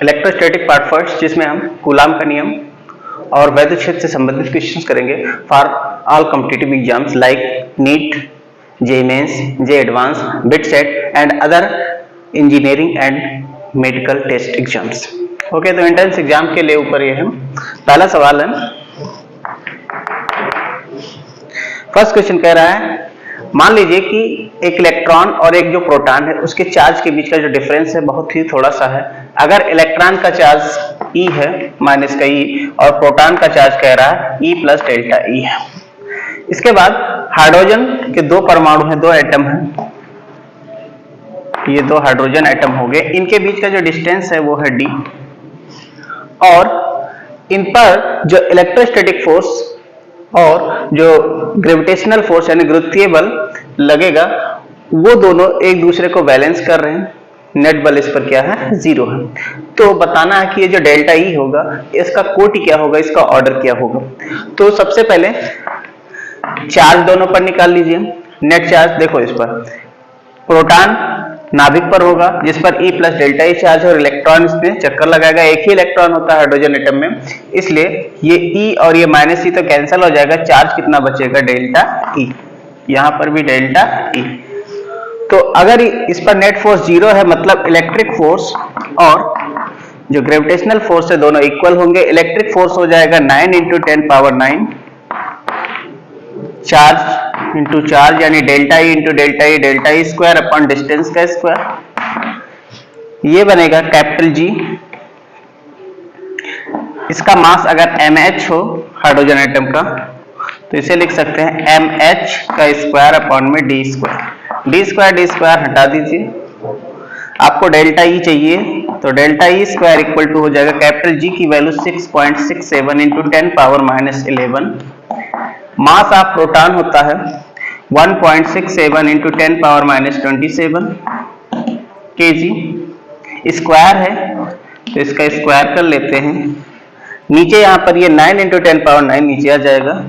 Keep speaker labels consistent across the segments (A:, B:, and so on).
A: Electrostatic part first, जिसमें हम coulomb का नियम और वैद्युत क्षेत्र से संबंधित क्वेश्चंस करेंगे for all competitive exams like NEET, JEE mains, JEE advance, BITSAT and other engineering and medical test exams. Okay, तो एंट्रेंस एग्जाम के लिए ऊपर ये है। पहला सवाल है, फर्स्ट क्वेश्चन कह रहा है, मान लीजिए कि एक इलेक्ट्रॉन और एक जो प्रोटॉन है उसके चार्ज के बीच का जो डिफरेंस है बहुत ही थोड़ा सा है। अगर इलेक्ट्रॉन का चार्ज E है माइनस का E और प्रोटॉन का चार्ज कह रहा है E प्लस डेल्टा E है। इसके बाद हाइड्रोजन के दो परमाणु हैं, दो एटम हैं, ये दो हाइड्रोजन एटम हो गए, इनके बीच का जो डिस्टेंस है वो है D और इन पर जो इलेक्ट्रोस्टैटिक फोर्स और जो ग्रेविटेशनल फोर्स यानी गुरुत्वीय बल लगेगा वो दोनों एक दूसरे को बैलेंस कर रहे हैं। नेट बल इस पर क्या है, 0 है। तो बताना है कि ये जो डेल्टा E होगा इसका कोटि क्या होगा, इसका ऑर्डर क्या होगा। तो सबसे पहले चार्ज दोनों पर निकाल लीजिए। नेट चार्ज देखो, इस पर प्रोटॉन नाभिक पर होगा जिस पर E plus delta E charge है और इलेक्ट्रॉन इसमें चक्कर लगाएगा। एक ही इलेक्ट्रॉन होता है हाइड्रोजन एटम में, इसलिए ये E और ये माइनस E तो कैंसिल हो जाएगा। चार्ज कितना बचेगा, डेल्टा E। यहां पर भी डेल्टा E। तो अगर इस पर नेट फोर्स 0 है मतलब इलेक्ट्रिक फोर्स और जो ग्रेविटेशनल फोर्स है दोनों इक्वल होंगे। इलेक्ट्रिक फोर्स हो जाएगा 9 × 10 पावर 9 चार्ज इंटू चार्ज यानी delta E into delta E square upon distance का स्क्वायर। ये बनेगा कैपिटल G। इसका मास अगर mH हो हाइड्रोजन एटम का तो इसे लिख सकते हैं mH का स्क्वायर अपॉन में D स्क्वायर हटा दीजिए। आपको डेल्टा E चाहिए तो delta E square equal to हो जाएगा कैपिटल G की value 6.67 into 10 power minus 11। Mass of proton होता है 1.67 into 10 power minus 27 kg। Square है तो इसका स्क्वायर कर लेते हैं। नीचे यहाँ पर ये 9 इंटू 10 पावर 9 नीचे आ जाएगा।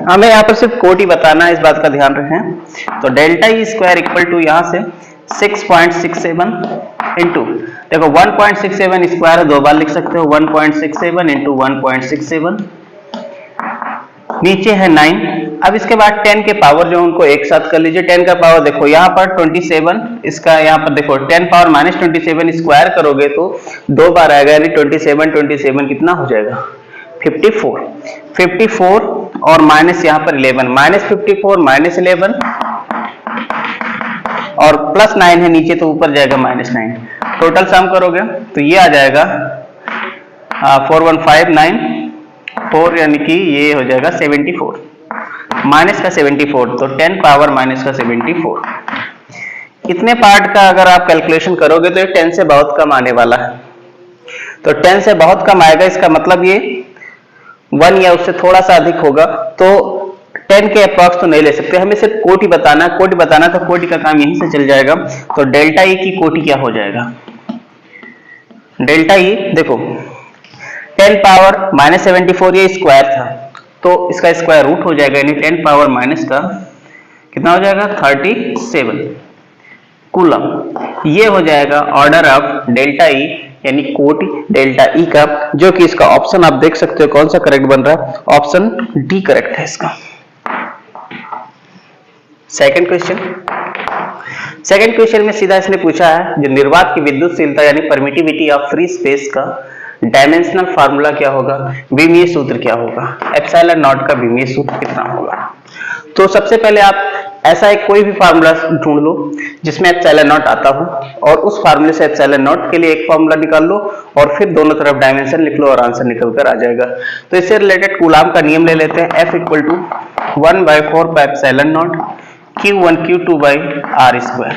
A: हमें यहाँ पर सिर्फ कोटि बताना है, इस बात का ध्यान रखें। तो delta E square equal to यहाँ से 6.67 इंटू देखो 1.67 स्क्वायर है, दो बार लिख सकते हो 1.67 इंटू 1.67, नीचे है 9। अब इसके बाद 10 के पावर जो उनको एक साथ कर लीजिए। 10 का पावर देखो यहाँ पर 27, इसका यहाँ पर देखो 10 पावर माइनस 27 स्क्वायर करोगे तो दो बार आएगा यानी 27 कितना हो जाएगा 54 और माइनस यहाँ पर 11 माइनस 54 माइनस 11 और प्लस 9 है नीचे तो ऊपर जाएगा माइनस 9। टोटल सम करोगे तो ये आ जाएगा 41594 यानी कि ये हो जाएगा 74 माइनस का 74 तो 10 पावर माइनस का 74। इतने पार्ट का अगर आप कैलकुलेशन करोगे तो ये 10 से बहुत कम आने वाला है। तो 10 से बहुत कम आएगा, इसका मतलब ये 1 या उससे थोड़ा सा अधिक होगा। तो 10 के अप्रॉक्स तो नहीं ले सकते, हमें सिर्फ कोटि बताना तो कोटि का काम यहीं से चल जाएगा। तो डेल्टा E की कोटि क्या हो जाएगा, डेल्टा E देखो 10 पावर माइनस 74 ये स्क्वायर था तो इसका स्क्वायर रूट हो जाएगा यानी 10 पावर माइनस का कितना हो जाएगा 37 कूलम। ये हो जाएगा ऑर्डर ऑफ डेल्टा E यानी कोटि डेल्टा E का, जो कि इसका ऑप्शन आप देख सकते हो कौन सा करेक्ट बन रहा है, ऑप्शन डी करेक्ट है इसका। सेकंड क्वेश्चन में सीधा इसने पूछा है जो निर्वात की विद्युतशीलता यानी परमिटिविटी ऑफ फ्री स्पेस का डायमेंशनल फार्मूला क्या होगा, विमीय सूत्र क्या होगा, एप्सिलॉन नॉट का विमीय सूत्र कितना होगा। तो सबसे पहले आप ऐसा एक कोई भी फार्मूला ढूंढ लो जिसमें एप्सिलॉन नॉट आता हो और उस फार्मूले से एप्सिलॉन नॉट के लिए एक फार्मूला निकाल लो और फिर दोनों तरफ डायमेंशन लिख लो और आंसर निकल कर आ जाएगा। तो इससे रिलेटेड कूलाम का नियम ले लेते हैं, F equal to 1/4 pi epsilon naught Q1 Q2 by R square.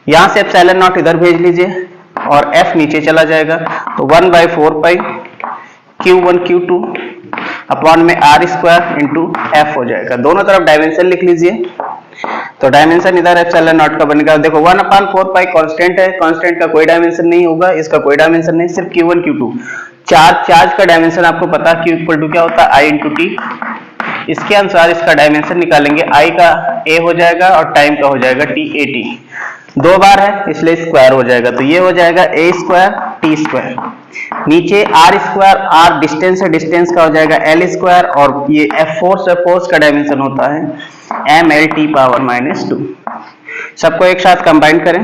A: यहां से एप्सिलॉन नॉट इधर भेज लीजिए और F नीचे चला जाएगा तो 1/4 पाई Q1 Q2 अपॉन में R स्क्वायर इंटू F हो जाएगा। दोनों तरफ डायमेंशन लिख लीजिए। तो डायमेंशन इधर एप्सिलॉन नॉट का बनेगा, देखो 1/4 पाई कांस्टेंट है, कांस्टेंट का कोई डायमेंशन नहीं होगा, इसका कोई डायमेंशन नहीं, सिर्फ Q1 Q2। चार्ज का डायमेंशन आपको पता है Q इक्वल टू क्या होता है I इंटू T। इसके अनुसार इसका डायमेंशन निकालेंगे, I का A हो जाएगा और टाइम का हो जाएगा TAT। 2 बार है इसलिए स्क्वायर हो जाएगा, तो ये हो जाएगा a स्क्वायर t स्क्वायर। नीचे r स्क्वायर, r डिस्टेंस है, डिस्टेंस का हो जाएगा l स्क्वायर, और ये f फोर्स है, फोर्स का डायमेंशन होता है mlt पावर -2। सबको एक साथ कंबाइन करें,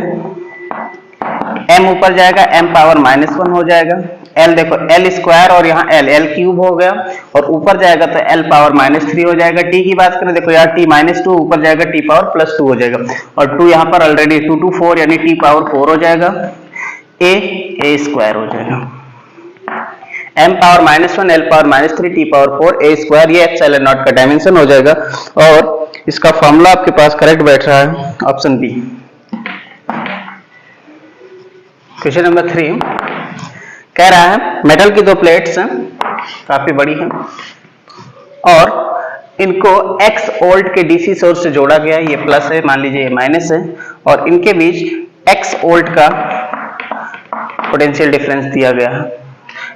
A: m ऊपर जाएगा, m पावर -1 हो जाएगा, l देखो l स्क्वायर और यहाँ l क्यूब हो गया, और ऊपर जाएगा तो l पावर -3 हो जाएगा। t की बात करें, देखो यार t -2 ऊपर जाएगा, t पावर +2 हो जाएगा, और 2 यहाँ पर ऑलरेडी 2 2 4 यानी t पावर 4 हो जाएगा, a स्क्वायर हो जाएगा, m power -1 l power -3 t power 4 a square, ये एप्सिलॉन नॉट का डायमेंशन हो जाएगा। और इसका फॉर्मूला आपके पास करेक्ट बैठ रहा है ऑप्शन बी। क्वेश्चन नंबर 3 कह रहा है मेटल की 2 प्लेट्स हैं, काफी बड़ी हैं, और इनको x वोल्ट के डीसी सोर्स से जोड़ा गया है, ये प्लस है, मान लीजिए ये माइनस है, और इनके बीच x वोल्ट का पोटेंशियल डिफरेंस दिया गया है।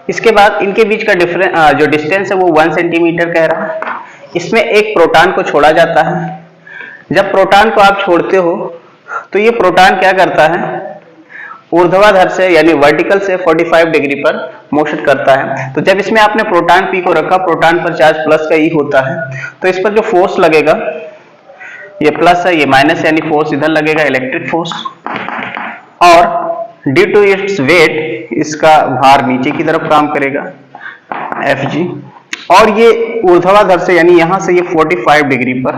A: इसके बाद इनके बीच का जो डिस्टेंस है वो 1 सेंटीमीटर कह रहा है। इसमें एक प्रोटॉन को छोड़ा जाता है। जब प्रोटॉन को आप छोड़ते हो तो ये प्रोटॉन क्या करता है, ऊर्ध्वाधर से यानी वर्टिकल से 45 डिग्री पर मोशन करता है। तो जब इसमें आपने प्रोटॉन पी को रखा, प्रोटॉन पर चार्ज प्लस का ई होता है, तो इस पर जो फोर्स लगेगा, ये प्लस है, ये माइनस, यानी फोर्स इधर लगेगा, इलेक्ट्रिक फोर्स, और ड्यू टू इट्स वेट इसका भार नीचे की तरफ काम करेगा Fg, और ये ऊर्ध्वाधर से यानी यहां से ये 45 डिग्री पर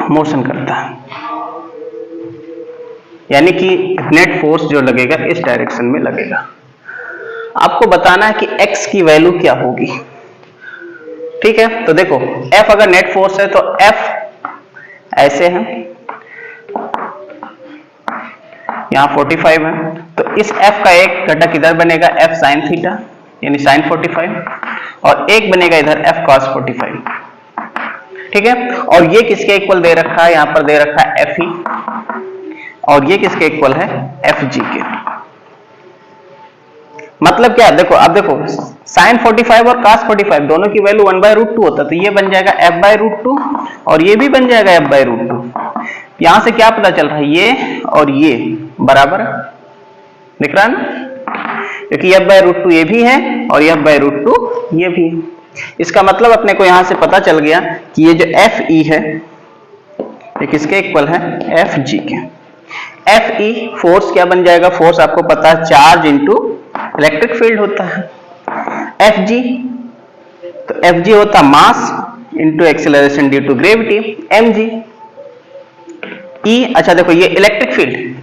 A: मोशन करता है, यानी कि नेट फोर्स जो लगेगा इस डायरेक्शन में लगेगा। आपको बताना है कि x की वैल्यू क्या होगी। ठीक है, तो देखो F अगर नेट फोर्स है तो F ऐसे है, यहां 45 है, तो इस F का एक घटक इधर बनेगा F sin थीटा यानी sin 45, और एक बनेगा इधर F cos 45। ठीक है, और ये किसके इक्वल दे रखा है, यहां पर दे रखा है Fe, और ये किसके इक्वल है, Fg के। मतलब क्या, देखो अब देखो sin 45 और cos 45 दोनों की वैल्यू 1/√2 होता है, तो ये बन जाएगा f/√2 और ये भी बन जाएगा f/√2। यहां से क्या पता चल रहा है, ये और ये बराबर दिख रहा है ना, क्योंकि f/√2 ये भी है और f/√2 ये भी है। इसका मतलब अपने को यहां से पता चल गया कि ये जो Fe है ये किसके इक्वल है, Fg के। Fe फोर्स क्या बन जाएगा, फोर्स आपको पता है चार्ज इनटू इलेक्ट्रिक फील्ड होता है। Fg, तो Fg होता mass into acceleration due to gravity, mg। E, अच्छा देखो ये इलेक्ट्रिक फील्ड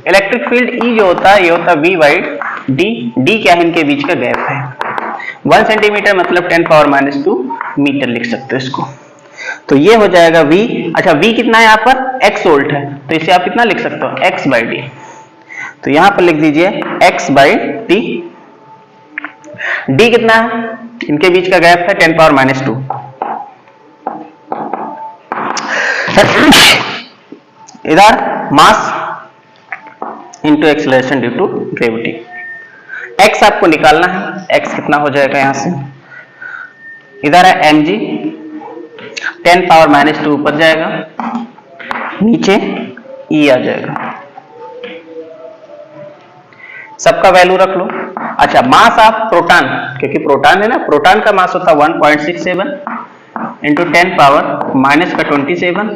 A: E जो होता है ये होता है v/d, d क्या है, इनके बीच का गैप है 1 सेंटीमीटर, मतलब 10⁻⁻2 मीटर लिख सकते हो इसको। तो ये हो जाएगा v, अच्छा v कितना है यहाँ पर, x वोल्ट है, तो इसे आप कितना लिख सकते हो, x/d। तो यहां पर लिख दीजिए x/d। d कितना है, इनके बीच का गैप है 10⁻⁻2। इधर mass into acceleration due to gravity. x आपको निकालना है, x कितना हो जाएगा यहां से, इधर है mg, 10⁻⁻2 ऊपर जाएगा, नीचे E आ जाएगा, सबका वैल्यू रख लो। अच्छा मास ऑफ प्रोटॉन, क्योंकि प्रोटॉन है ना, प्रोटॉन का मास होता है 1.67 इंटू 10⁻⁻27,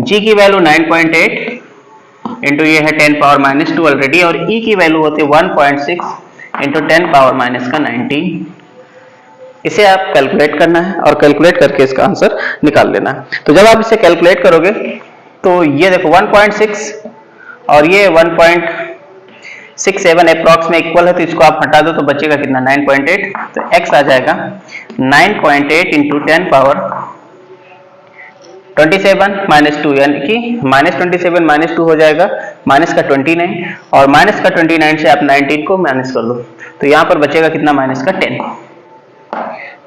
A: G की वैल्यू 9.8 इंटू ये है 10⁻⁻2 ऑलरेडी, और E की वैल्यू होती है 1.6 इंटू 10⁻⁻19। इसे आप कैलकुलेट करना है और कैलकुलेट करके इसका आंसर निकाल लेना है। तो जब आप इसे कैलकुलेट करोगे तो ये देखो 1.6 और ये 1.67 अप्रॉक्स में इक्वल है, तो इसको आप हटा दो तो बचेगा कितना, 9.8। तो x आ जाएगा 9.8 इंटू 10⁻27 -2, यानी कि -27 -2 हो जाएगा माइनस का 29, और माइनस का 29 से आप 19 को माइनस कर दो तो यहाँ पर बचेगा कितना, माइनस का 10।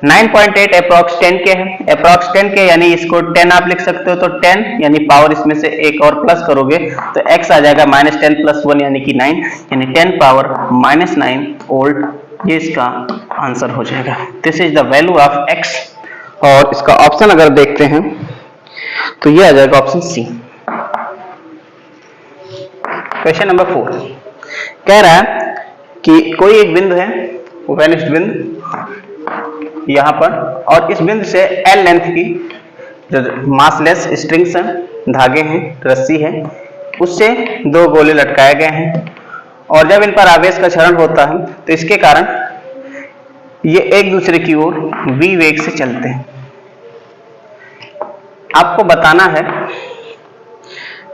A: 9.8 अप्रॉक्स 10 के है, अप्रॉक्स 10 के यानी इसको 10 आप लिख सकते हो, तो 10 यानी पावर इसमें से एक और प्लस करोगे तो x आ जाएगा -10 + 1 यानी कि 9, यानी 10⁻⁻9 वोल्ट, ये इसका आंसर हो जाएगा। This is the value of x, और इसका ऑप्शन अगर देखते हैं तो ये आ जाएगा ऑप्शन सी। क्वेश्चन नंबर 4 कह रहा है कि कोई एक बिंदु है, वेनिस्ड बिंदु यहां पर, और इस बिंदु से L लेंथ की जो मासलेस स्ट्रिंग्स हैं, धागे हैं, रस्सी है, उससे दो गोले लटकाए गए हैं, और जब इन पर आवेश का क्षरण होता है तो इसके कारण ये एक दूसरे की ओर v वेग से चलते हैं। आपको बताना है,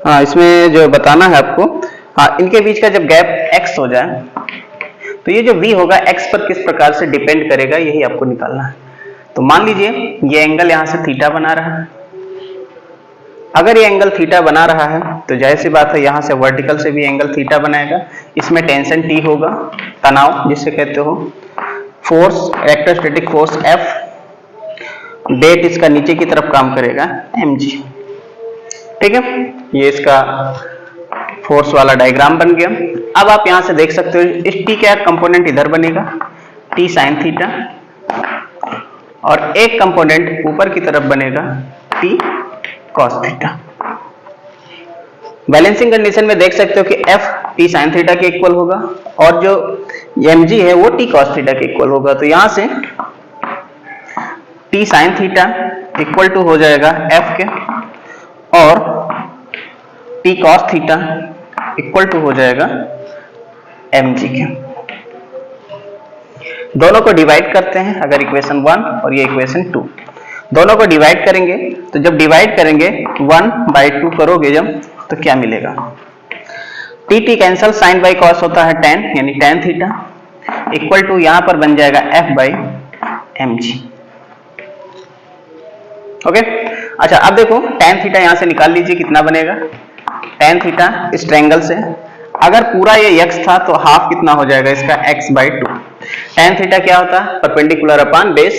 A: हाँ इसमें जो बताना है आपको, हाँ इनके बीच का जब गैप x हो जाए तो ये जो v होगा x पर किस प्रकार से डिपेंड करेगा, यही आपको निकालना है। तो मान लीजिए ये एंगल यहां से थीटा बना रहा है। अगर ये एंगल थीटा बना रहा है तो जाहिर सी बात है यहां से वर्टिकल से भी एंगल थीटा बनाएगा। इसमें टेंशन T होगा, तनाव जिसे कहते हो, force, electrostatic force F, that इसका नीचे की तरफ काम करेगा mg। ठीक है, ये इसका फोर्स वाला डायग्राम बन गया। अब आप यहां से देख सकते हो इस T का कंपोनेंट इधर बनेगा T sin थीटा, और एक कंपोनेंट ऊपर की तरफ बनेगा T cos theta. Balancing condition में देख सकते हो कि F T sin थीटा के इक्वल होगा और जो mg है वो T cos थीटा के इक्वल होगा। तो यहां से T sin theta equal to हो जाएगा F के, और T cos theta equal to हो जाएगा mg के। दोनों को डिवाइड करते हैं, अगर इक्वेशन 1 और ये इक्वेशन 2, दोनों को डिवाइड करेंगे तो जब डिवाइड करेंगे 1/2 करोगे जब, तो क्या मिलेगा, T cancel, sine by cos होता है tan, यानी tan थीटा इक्वल टू यहां पर बन जाएगा F/mg। ओके, अच्छा अब देखो tan थीटा यहां से निकाल लीजिए, कितना बनेगा, tan थीटा इस ट्रायंगल से, अगर पूरा ये x था तो हाफ कितना हो जाएगा इसका x/2। tan थीटा क्या होता है, परपेंडिकुलर अपॉन बेस,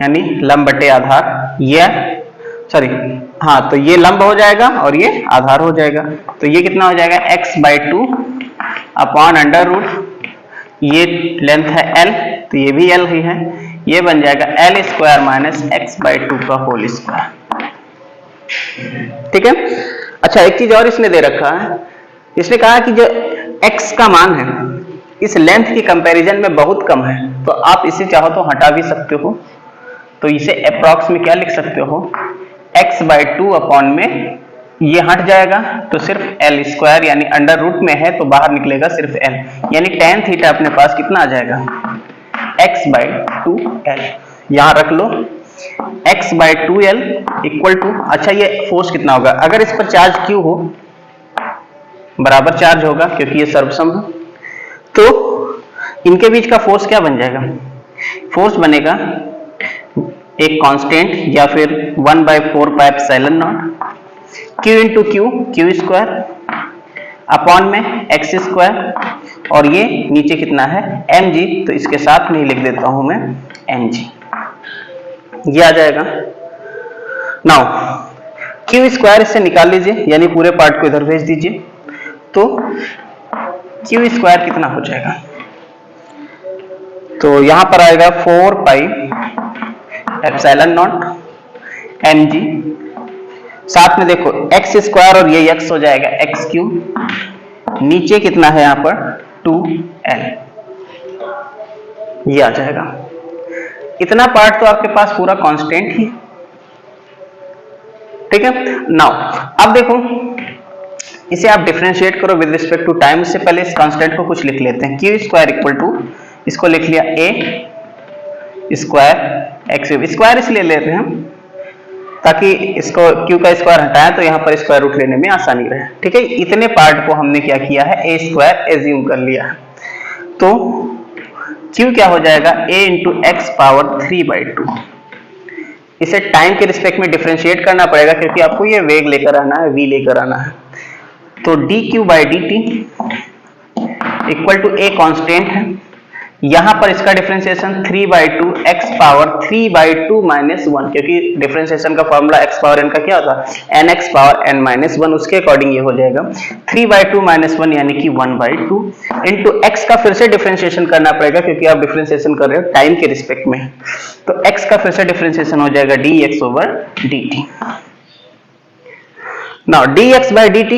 A: यानी लंब बटे आधार, ये सॉरी हाँ तो ये लंब हो जाएगा और ये आधार हो जाएगा। तो ये कितना हो जाएगा x/2 अपॉन अंडर रूट, ये लेंथ है l तो ये भी l ही है, ये बन जाएगा l² माइनस x/2 का होल स्क्वायर। ठीक है, अच्छा एक चीज और इसने दे रखा है, इसने कहा कि जो x का मान है इस लेंथ की कंपैरिजन में बहुत कम है, तो आप इसे चाहो तो हटा भी सकते हो। तो इसे अप्रॉक्स में क्या लिख सकते हो, x/2 अपॉन में ये हट जाएगा तो सिर्फ l² यानी अंडर रूट में है तो बाहर निकलेगा सिर्फ l, यानी tan थीटा अपने पास कितना आ जाएगा x/2l। यहां रख लो x/2l इक्वल टू, अच्छा ये फोर्स कितना होगा, अगर इस पर चार्ज q हो, बराबर चार्ज होगा क्योंकि ये सर्वसम है, तो इनके बीच का फोर्स क्या बन जाएगा, फोर्स बनेगा एक कांस्टेंट या फिर 1/4 pi epsilon not q into q square upon में x², और ये नीचे कितना है mg, तो इसके साथ में ही लिख देता हूं मैं mg, ये आ जाएगा। नाउ q² इससे निकाल लीजिए, यानी पूरे पार्ट को इधर भेज दीजिए, तो q² कितना हो जाएगा, तो यहां पर आएगा 4 पाई एप्सिलॉन नॉट mg, साथ में देखो x² और ये x हो जाएगा x3, नीचे कितना है यहां पर 2l, ये आ जाएगा। इतना पार्ट तो आपके पास पूरा कांस्टेंट ही, ठीक है। नाउ अब देखो इसे आप डिफरेंशिएट करो विद रिस्पेक्ट टू टाइम, उससे पहले इस कांस्टेंट को कुछ लिख लेते हैं, q² इक्वल टू, इसको लिख लिया a² x3, स्क्वायर इसलिए लेते हैं ताकि इसको q का स्क्वायर हटाएं तो यहाँ पर स्क्वायर रूट लेने में आसानी रहे। ठीक है, इतने पार्ट को हमने क्या किया है, a² एज्यूम कर लिया है, तो q क्या हो जाएगा a इंटू x पावर 3/2। इसे टाइम के रिस्पेक्ट में डिफरेंशिएट करना पड़ेगा क्योंकि आपको ये वेग लेकर आना है, v लेकर आना है। तो dq/dt equal to a constant है, यहां पर इसका डिफरेंशिएशन 3/2 x पावर 3/2 माइनस 1, क्योंकि डिफरेंशिएशन का फॉर्मूला x पावर n का क्या होता है nx पावर n माइनस 1, उसके अकॉर्डिंग ये हो जाएगा 3/2 माइनस 1 यानी कि 1/2 इंटू x का फिर से डिफरेंशिएशन करना पड़ेगा क्योंकि आप डिफरेंशिएशन कर रहे हो टाइम के रिस्पेक्ट में, तो x का फिर से डिफरेंशिएशन हो जाएगा dx/dt। Now dx/dt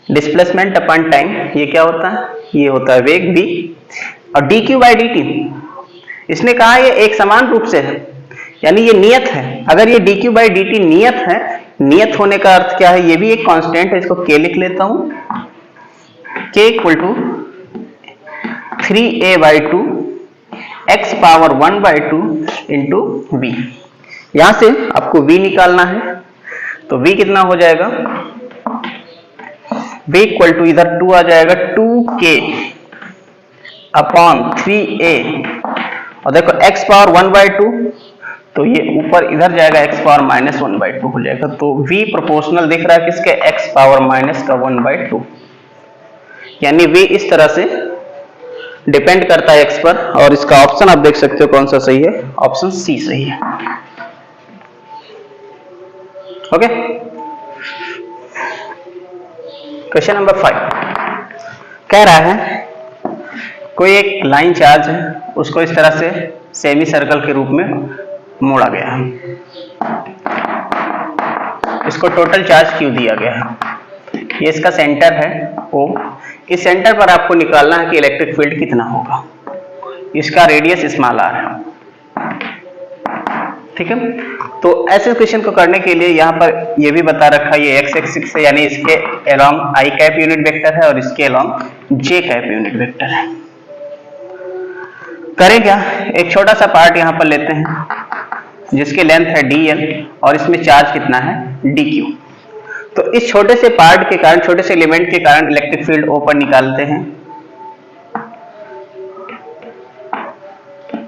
A: displacement upon time, ये क्या होता है, ये होता है वेग v, और dq बाई dt इसने कहा ये एक समान रूप से है, यानी ये नियत है। अगर ये dq बाई dt नियत है, नियत होने का अर्थ क्या है, ये भी एक कांस्टेंट है, इसको k लिख लेता हूं, k equal to 3a by 2 x power 1 by 2 into v। यहां से आपको v निकालना है, तो v कितना हो जाएगा, v इक्वल टू इधर 2 आ जाएगा 2k अपॉन 3a, और देखो x पावर 1 बाई 2, तो ये ऊपर इधर जाएगा x पावर माइनस 1 बाई 2 हो जाएगा। तो v प्रोपोर्शनल दिख रहा है किसके, x पावर माइनस का 1 बाई 2, यानी v इस तरह से डिपेंड करता है x पर। और इसका ऑप्शन आप देख सकते हो कौन सा सही है, ऑप्शन सी सही है। ओके, क्वेश्चन नंबर 5 कह रहा है कोई एक लाइन चार्ज है, उसको इस तरह से सेमी सर्कल के रूप में मोड़ा गया है, इसको टोटल चार्ज Q दिया गया है, ये इसका सेंटर है O। इस सेंटर पर आपको निकालना है कि इलेक्ट्रिक फील्ड कितना होगा, इसका रेडियस स्मॉल r है, ठीक है। तो ऐसे क्वेश्चन को करने के लिए यहाँ पर ये भी बता रखा है, ये x एक्सिस है, यानी इसके along i cap unit vector है और इसके along j cap unit vector है। करें क्या, एक छोटा सा पार्ट यहाँ पर लेते हैं जिसकी लेंथ है dl और इसमें चार्ज कितना है dq। तो इस छोटे से पार्ट के कारण, छोटे से एलिमेंट के कारण इलेक्ट्रिक फील्ड O पर निकालते हैं।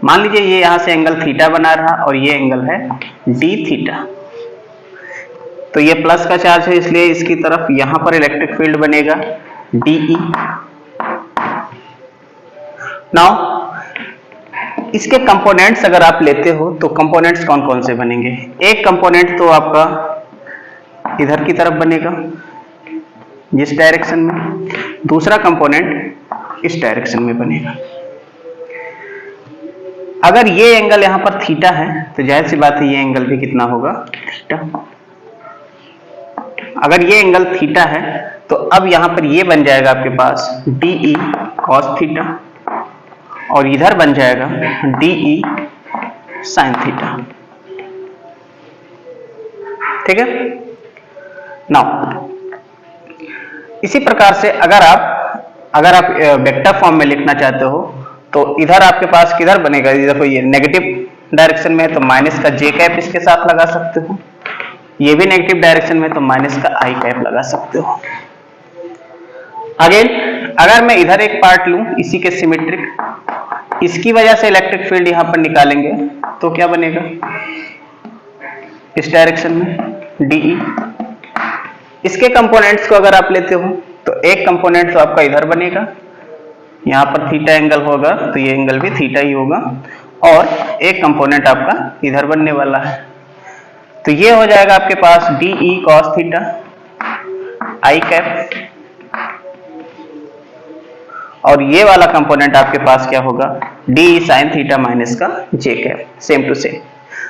A: मान लीजिए ये यहां से एंगल थीटा बना रहा और ये एंगल है d थीटा, तो ये प्लस का चार्ज है, इसलिए इसकी तरफ यहां पर इलेक्ट्रिक फील्ड बनेगा dE। नाउ इसके कंपोनेंट्स अगर आप लेते हो तो कंपोनेंट्स कौन कौन से बनेंगे, एक कंपोनेंट तो आपका इधर की तरफ बनेगा जिस डायरेक्शन में, दूसरा कंपोनेंट इस डायरेक्शन में बनेगा। अगर ये एंगल यहां पर थीटा है तो जाहिर सी बात है ये एंगल भी कितना होगा, थीटा। अगर ये एंगल थीटा है तो अब यहां पर ये बन जाएगा आपके पास DE cos थीटा, और इधर बन जाएगा DE sin थीटा, ठीक है। नाउ इसी प्रकार से अगर आप वेक्टर फॉर्म में लिखना चाहते हो तो इधर आपके पास किधर बनेगा, देखो ये नेगेटिव डायरेक्शन में है तो माइनस का j कैप इसके साथ लगा सकते हो, ये भी नेगेटिव डायरेक्शन में तो माइनस का i कैप लगा सकते हो। अगेन अगर मैं इधर एक पार्ट लूं इसी के सिमेट्रिक, इसकी वजह से इलेक्ट्रिक फील्ड यहां पर निकालेंगे तो क्या बनेगा, इस डायरेक्शन में DE। इसके कंपोनेंट्स को अगर आप लेते हो तो एक कंपोनेंट तो आपका इधर बनेगा, यहाँ पर थीटा एंगल होगा तो ये एंगल भी थीटा ही होगा, और एक कंपोनेंट आपका इधर बनने वाला है, तो ये हो जाएगा आपके पास DE cos theta i cap, और ये वाला कंपोनेंट आपके पास क्या होगा DE sin थीटा माइनस का j cap, same to same.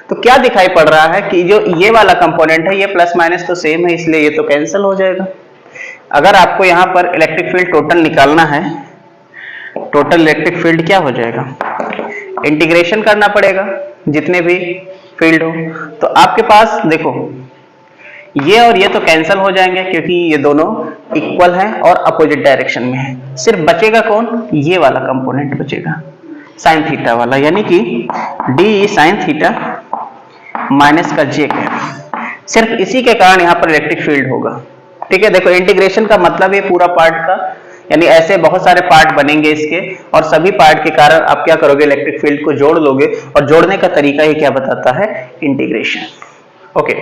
A: तो क्या दिखाई पड़ रहा है कि जो ये वाला कंपोनेंट है ये प्लस माइनस तो सेम है, इसलिए ये तो कैंसिल हो जाएगा। अगर आपको यहाँ पर इलेक्ट्रिक फील्ड टोटल निकालना है, टोटल इलेक्ट्रिक फील्ड क्या हो जाएगा, इंटीग्रेशन करना पड़ेगा जितने भी फील्ड हो। तो आपके पास देखो ये और ये तो कैंसिल हो जाएंगे क्योंकि ये दोनों इक्वल हैं और अपोजिट डायरेक्शन में है। सिर्फ बचेगा कौन, ये वाला कंपोनेंट बचेगा साइन थीटा वाला, यानी कि DE साइन थीटा माइनस का j कैप। सिर्फ इसी के कारण यहाँ पर इलेक्ट्रिक फील्ड होगा, ठीक है। देखो इंटीग्रेशन का मतलब है पूरा पार्ट का, यानी ऐसे बहुत सारे पार्ट बनेंगे इसके, और सभी पार्ट के कारण आप क्या करोगे, इलेक्ट्रिक फील्ड को जोड़ लोगे, और जोड़ने का तरीका ये क्या बताता है, इंटीग्रेशन। ओके,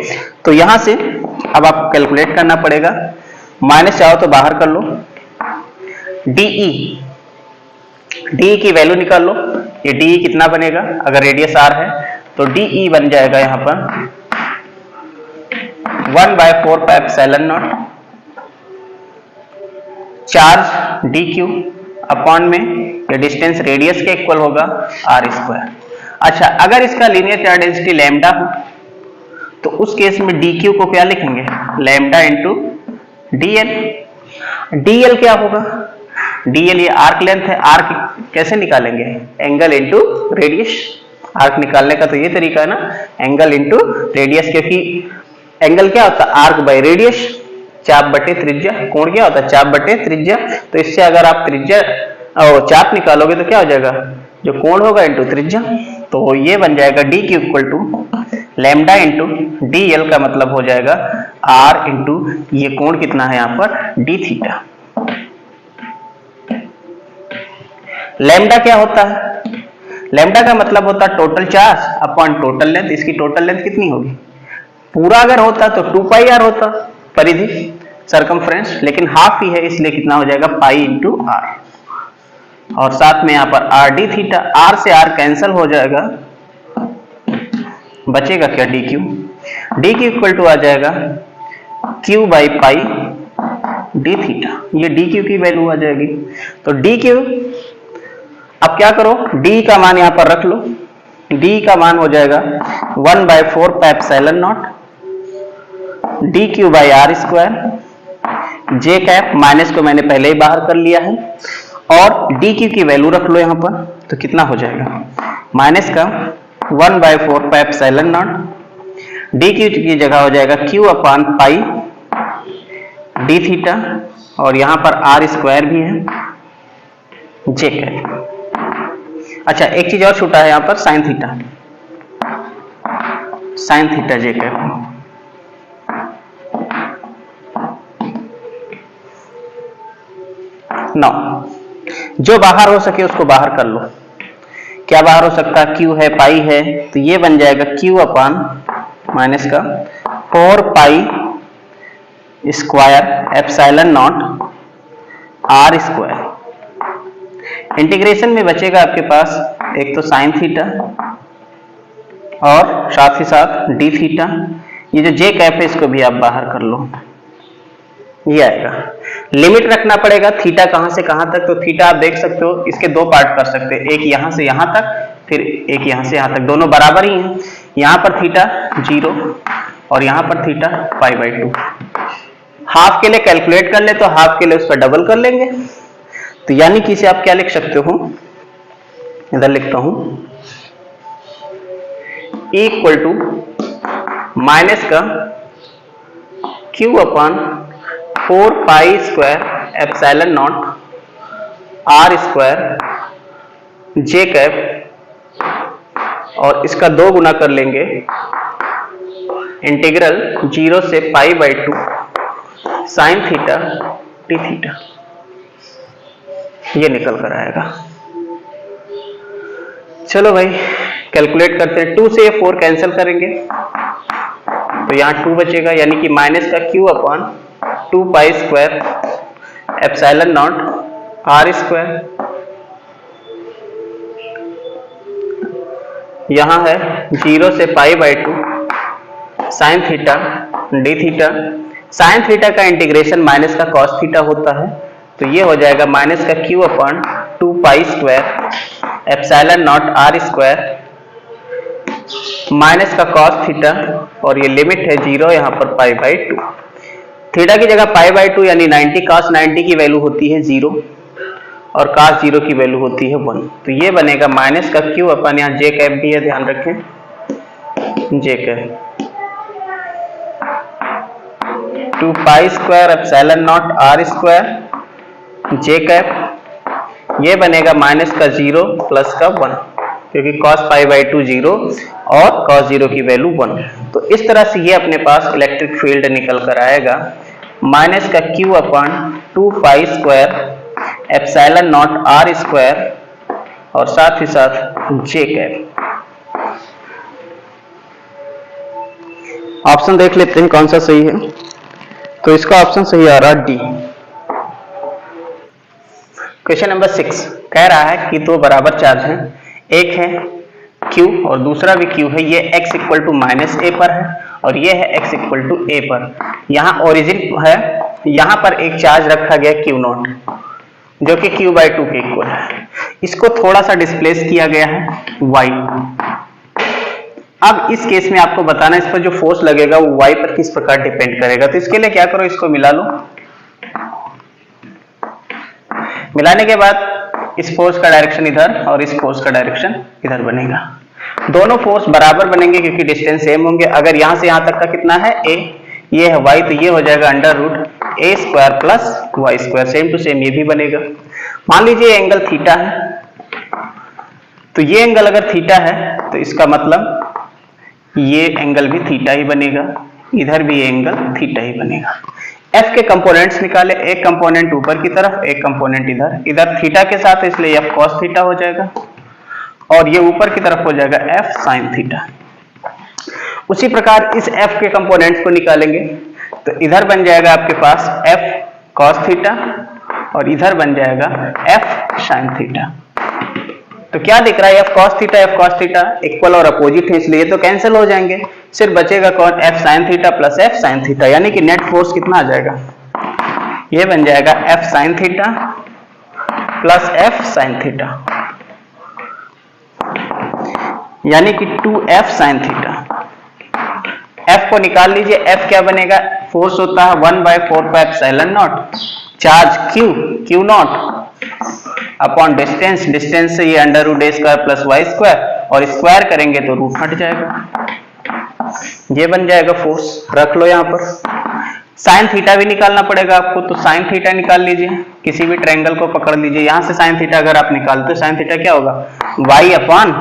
A: तो यहां से अब आपको कैलकुलेट करना पड़ेगा, माइनस चाहो तो बाहर कर लो, DE की वैल्यू निकाल लो, ये DE कितना बनेगा, अगर रेडियस r है तो DE बन जाएगा यहां पर 1/4πε0 चार्ज dq अपॉन में ये डिस्टेंस रेडियस के इक्वल होगा r²। अच्छा, अगर इसका लीनियर चार्ज डेंसिटी लैम्डा हो तो उस केस में dq को क्या लिखेंगे, लैम्डा इंटू dl। डीएल क्या होगा? डीएल ये आर्क लेंथ है। आर्क कैसे निकालेंगे? Angle into radius. आर्क निकालने का तो ये तरीका है ना, एंगल इनटू रेडियस, क्योंकि एंगल क्या होता है? आर्क बाय रेडियस, चाप बटे त्रिज्या। कोण क्या होता है? चाप बटे त्रिज्या। तो इससे अगर आप त्रिज्या और चाप निकालोगे तो क्या हो जाएगा? जो कोण होगा इनटू त्रिज्या। तो ये बन जाएगा D Q equal to lambda into D L, का मतलब हो जाएगा आर इंटू ये कोण कितना है यहाँ पर? D theta. लैम्डा क्या होता है? लैम्डा का मतलब होता है total charge upon total length. इसकी टोटल लेंथ कितनी होगी? पूरा अगर होता तो 2 पाई आर होता, परिधि सरकमफ्रेंस, लेकिन हाफ ही है इसलिए कितना हो जाएगा? Pi into r. और साथ में यहाँ पर आर डी थीटा। आर से आर कैंसिल हो जाएगा, बचेगा क्या? D q. D Q equal to आ जाएगा q by pi d theta. ये डी क्यू की वैल्यू आ जाएगी। तो डी क्यू, अब क्या करो? डी का मान यहां पर रख लो। डी का मान हो जाएगा 1/4 pi epsilon naught D Q by R square. J cap minus को मैंने पहले ही बाहर कर लिया है, और डी क्यू की वैल्यू रख लो यहां पर, तो कितना हो जाएगा? माइनस का 1/4 pi epsilon naught D q की जगह हो जाएगा क्यू अपान पाई डी थीटा, और यहां पर आर स्क्वायर भी है, जे कैप। अच्छा, एक चीज और छूटा है यहां पर, साइन थीटा। साइन थीटा जे कैप। नौ, जो बाहर हो सके उसको बाहर कर लो। क्या बाहर हो सकता है? क्यू है, पाई है, तो ये बन जाएगा क्यू अपान माइनस का 4 pi square epsilon naught are square. Integration में बचेगा आपके पास एक तो साइन थीटा और साथ ही साथ डी थीटा। ये जो जे कैप है इसको भी आप बाहर कर लो, ये आएगा। लिमिट रखना पड़ेगा थीटा कहां से कहां तक। तो थीटा आप देख सकते हो, इसके दो पार्ट कर सकते हैं, एक यहां से यहां तक, फिर एक यहां से यहां तक, दोनों बराबर ही हैं। यहां पर थीटा 0 और यहां पर थीटा पाई/2। हाफ के लिए कैलकुलेट कर ले तो हाफ के लिए उसका डबल कर लेंगे। तो यानी कि इसे आप क्या लिख सकते हो? इधर लिखता हूं, E इक्वल टू माइनस का Q upon 4 pi square epsilon naught are square J cap, और इसका 2 गुना कर लेंगे इंटीग्रल 0 से पाई/2 साइन थीटा टी थीटा। ये निकल कर आएगा। चलो भाई कैलकुलेट करते हैं। 2 से ये 4 कैंसिल करेंगे तो यहाँ 2 बचेगा, यानी कि माइनस का Q upon 2 pi square epsilon naught are square. यहाँ है 0 से पाई/2 sine theta d theta. Sine theta का इंटीग्रेशन माइनस का कॉस थीटा होता है, तो ये हो जाएगा माइनस का Q upon 2 pi square epsilon naught are square minus का कॉस थीटा, और ये लिमिट है 0 यहाँ पर पाई/2। थीटा की जगह पाई/2 यानी 90, cos 90 की वैल्यू होती है 0 और cos 0 की वैल्यू होती है 1। तो ये बनेगा माइनस का क्यू अपन, यहाँ जे कैप भी है, ध्यान रखें, j cap 2 pi square epsilon naught are square J cap. ये बनेगा माइनस का 0 प्लस का 1, क्योंकि cos पाई/2 0 और cos 0 की वैल्यू 1। तो इस तरह से ये अपने पास इलेक्ट्रिक फील्ड निकल कर आएगा, माइनस का Q upon 2 pi square epsilon naught are square और साथ ही साथ जे कैप। ऑप्शन देख लेते हैं कौन सा सही है। तो इसका ऑप्शन सही आ रहा है डी। क्वेश्चन नंबर 6 कह रहा है कि 2 बराबर चार्ज हैं, एक है Q और दूसरा भी Q है। ये x इक्वल टू माइनस ए पर है और ये है x इक्वल टू ए पर। यहाँ ओरिजिन है, यहाँ पर एक चार्ज रखा गया Q0 जो कि Q/2 के इक्वल है। इसको थोड़ा सा डिस्प्लेस किया गया है y। अब इस केस में आपको बताना इस पर जो फोर्स लगेगा वो y पर किस प्रकार डिपेंड करेगा। तो इसके लिए क्या करो, इसको मिला लो, मिलाने के बाद इस फोर्स का डायरेक्शन इधर और इस फोर्स का डायरेक्शन इधर बनेगा। दोनों फोर्स बराबर बनेंगे क्योंकि डिस्टेंस सेम होंगे। अगर यहां से यहां तक का कितना है a, ये है y, तो ये हो जाएगा under root A square plus Y square. Same to same ये भी बनेगा। मान लीजिए एंगल थीटा है, तो ये एंगल अगर थीटा है तो इसका मतलब ये एंगल भी थीटा ही बनेगा, इधर भी ये एंगल थीटा ही बनेगा। f के कंपोनेंट्स निकाले, एक कंपोनेंट ऊपर की तरफ, एक कंपोनेंट इधर। इधर थीटा के साथ इसलिए f cos थीटा हो जाएगा और ये ऊपर की तरफ हो जाएगा f sin थीटा। उसी प्रकार इस f के कंपोनेंट्स को निकालेंगे तो इधर बन जाएगा आपके पास f cos थीटा और इधर बन जाएगा f sin थीटा। तो क्या दिख रहा है, f cos थीटा इक्वल और अपोजिट है इसलिए तो कैंसिल हो जाएंगे। सिर्फ बचेगा कौन, f sin theta plus f sin theta, यानी कि नेट फोर्स कितना आ जाएगा, ये बन जाएगा f sin theta plus f sin theta, यानी कि 2f sin थीटा। f को निकाल लीजिए, f क्या बनेगा, फोर्स होता है 1/4πε0 charge q naught upon distance, distance से ये अंडर रूट ए स्क्वायर प्लस वाई स्क्वायर और स्क्वायर करेंगे तो रूट हट जाएगा, ये बन जाएगा फोर्स। रख लो यहाँ पर। साइन थीटा भी निकालना पड़ेगा आपको, तो साइन थीटा निकाल लीजिए, किसी भी ट्रायंगल को पकड़ लीजिए, यहां से साइन थीटा अगर आप निकालते हो साइन थीटा क्या होगा, y अपॉन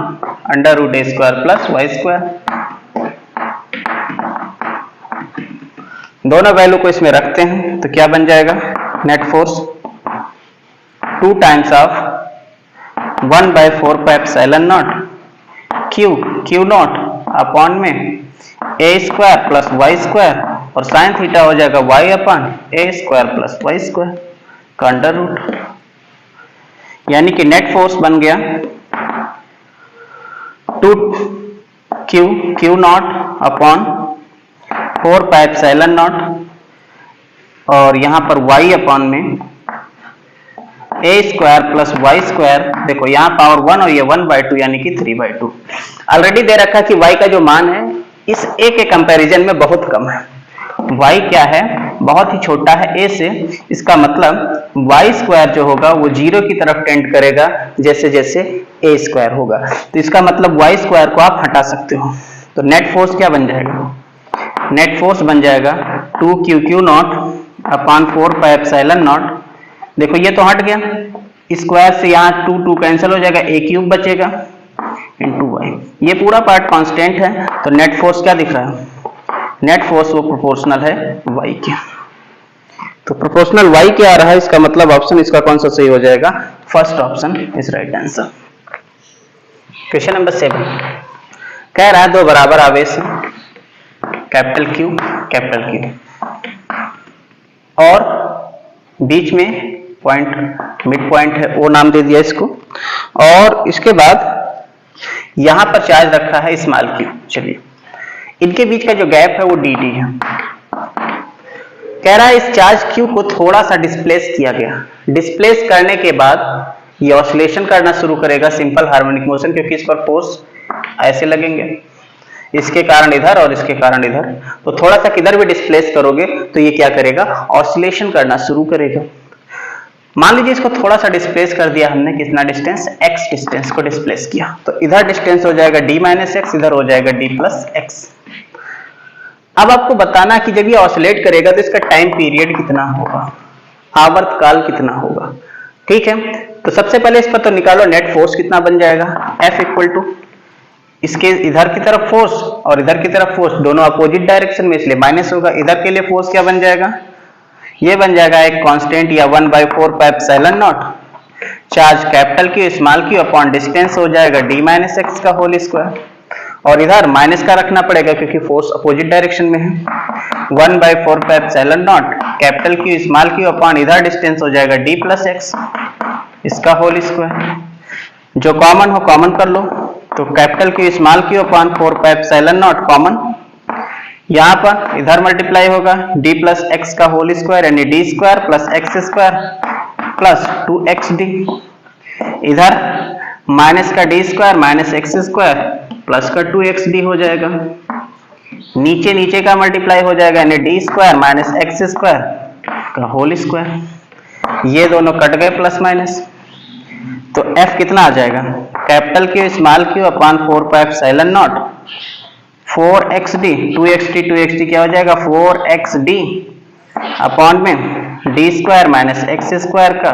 A: अंडर रूट ए स्क्वायर प्लस वाई स्क्वायर। दोनों वैल्यू को इसमें रखते हैं तो क्या बन जाएगा, net force 2 times of 1/4πε0 q naught upon में a square plus Y square और साइन थीटा हो जाएगा y upon a square plus Y square का अंडर रूट, यानी कि नेट फोर्स बन गया 2q नॉट अपॉन 4πε0 और यहां पर y अपॉन में a square plus Y square. देखो यहाँ पावर 1 और ये 1/2 यानी कि 3/2। ऑलरेडी दे रखा कि y का जो मान है इस a के कंपैरिजन में बहुत कम है। y क्या है, बहुत ही छोटा है a से, इसका मतलब y स्क्वायर जो होगा वो 0 की तरफ टेंड करेगा जैसे जैसे a स्क्वायर होगा। तो इसका मतलब y स्क्वायर को आप हटा सकते हो। तो नेट फोर्स क्या बन जाएगा, नेट फोर्स बन जाएगा 2q नॉट अपॉन 4πε0। देखो ये तो हट गया, स्क्वायर से यहाँ 2 कैंसिल हो जाएगा, a क्यूब बचेगा इंटू वाई। ये पूरा पार्ट कांस्टेंट है, तो नेट फोर्स क्या दिख रहा है, नेट फोर्स वो प्रोपोर्शनल है y के। तो प्रोपोर्शनल y के आ रहा है, इसका मतलब ऑप्शन इसका कौन सा सही हो जाएगा, first option is right answer. Question number 7 कह रहा है दो बराबर आवेश कैपिटल Q और बीच में पॉइंट मिड पॉइंट है, ओ नाम दे दिया इसको, और इसके बाद यहां पर चार्ज रखा है स्मॉल q। चलिए इनके बीच का जो गैप है वो dd है। कह रहा है इस चार्ज q को थोड़ा सा डिस्प्लेस किया गया, डिस्प्लेस करने के बाद ये ऑसिलेशन करना शुरू करेगा, सिंपल हार्मोनिक मोशन, क्योंकि इस पर फोर्स ऐसे लगेंगे, इसके कारण इधर और इसके कारण इधर। तो थोड़ा सा किधर भी डिस्प्लेस करोगे तो ये क्या करेगा, ऑसिलेशन करना शुरू करेगा। मान लीजिए इसको थोड़ा सा डिस्प्लेस कर दिया हमने, कितना डिस्टेंस, x डिस्टेंस को डिस्प्लेस किया, तो इधर डिस्टेंस हो जाएगा d माइनस एक्स, इधर हो जाएगा d प्लस एक्स। अब आपको बताना कि जब ये ऑसिलेट करेगा तो इसका टाइम पीरियड कितना होगा, आवर्त काल कितना होगा। ठीक है, तो सबसे पहले इस पर तो निकालो नेट फोर्स कितना बन जाएगा, F इक्वल टू इसके इधर की तरफ फोर्स और इधर की तरफ फोर्स दोनों अपोजिट डायरेक्शन में, इसलिए माइनस होगा। इधर के लिए फोर्स क्या बन जाएगा, ये बन जाएगा एक कांस्टेंट या 1/4πε0 charge capital Q small q upon distance हो जाएगा d माइनस एक्स का होल स्क्वायर, और इधर माइनस का रखना पड़ेगा क्योंकि फोर्स अपोजिट डायरेक्शन में है। 1/4πε0 capital Q small q upon इधर डिस्टेंस हो जाएगा d प्लस एक्स इसका होल स्क्वायर। जो कॉमन हो कॉमन कर लो, तो capital Q small q upon 4πε0 common, यहाँ पर इधर मल्टीप्लाई होगा d प्लस एक्स का होल स्क्वायर यानी d square plus x square plus 2xd, इधर माइनस का d square minus x square plus का 2xd हो जाएगा, नीचे नीचे का मल्टीप्लाई हो जाएगा यानी d square minus x square का होल स्क्वायर। ये दोनों कट गए प्लस माइनस, तो F कितना आ जाएगा, capital Q small q upon 4 pi epsilon not 4xd, 2xt क्या हो जाएगा 4xd अपॉन में D square minus x square का